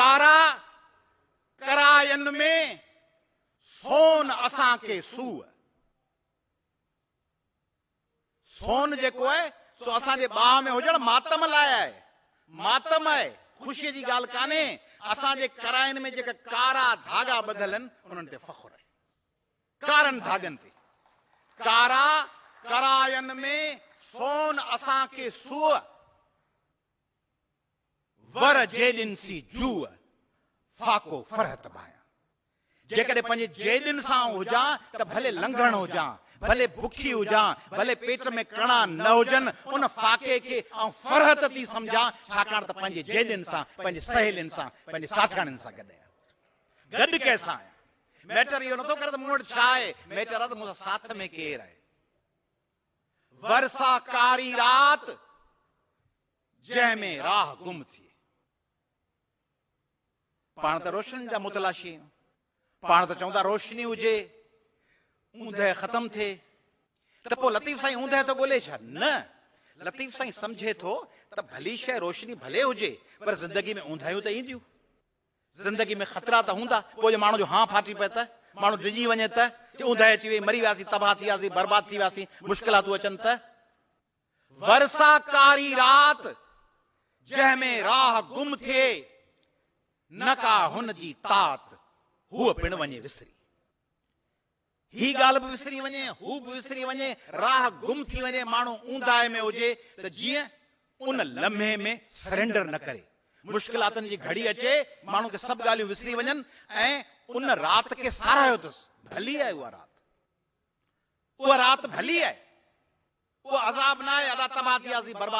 कारा करायन में सोन असां के सूअ। सोन जेको आहे सो असांजे बाह में हुजण मातम लाइ आहे, मातम आहे, ख़ुशीअ जी ॻाल्हि कान्हे। असांजे करायन में जेका कारा धागा ॿधल आहिनि उन्हनि ते फ़ख्रु आहे, कारनि धागनि ते। कारा करायन में सोन असां के सूअ, वर जेदिन सी जूअ, फाको फरहत भाया। जेकॾहिं पंहिंजे जेदिन सां हुजां त भले लंघण हुजां, भले बुखी हुजां, भले पेट में कणा न हुजनि, उन फाके खे ऐं फरहत थी सम्झां, छाकाणि त पंहिंजे जेदिन सां, पंहिंजे सहेलियुनि सां, पंहिंजे साथाणियुनि सां गॾु आहियां, गॾु कंहिंसां आहियां। मैटर इहो नथो करे त मूं वटि छा आहे, मैटर आहे त मूंसां साथ में केरु आहे। वरसा कारी रात जंहिंमें राह गुम थी। पाण त रोशनी जा मुतलाशी आहियूं, पाण त चवंदा रोशनी हुजे ऊंदहि ख़तम थिए, त पोइ लतीफ़ साईं ऊंदहि थो ॻोल्हे छा? न, लतीफ़ साईं सम्झे थो त भली शइ रोशनी भले हुजे, पर ज़िंदगी में ऊंदाहियूं त ईंदियूं, ज़िंदगी में ख़तरा त हूंदा। पोइ जे माण्हू जो हां फाटी पए त, माण्हू डिॼी वञे त, ऊंदहि अची वई, मरी वियासीं, तबाह थी वियासीं, बर्बाद थी वियासीं, मुश्किलातूं अचनि त। वरसा कारी रात जंहिंमें राह गुम थिए, न का हुन जी तात हूअ पिण वञे विसरी। ही ॻाल्हि बि विसरी वञे, हू बि विसरी वञे, राह गुम थी वञे, माण्हू ऊंदाहि में हुजे त जीअं उन लम्हे में सरेंडर न करे। मुश्किलातनि जी घड़ी अचे, माण्हू खे सभु ॻाल्हियूं विसरी वञनि ऐं उन राति खे साराहियो अथसि। भली आहे उहा राति, उहा राति भली आहे, उहा अज़ाब न आहे, अदा तबाह थी वियासीं, बर्बाद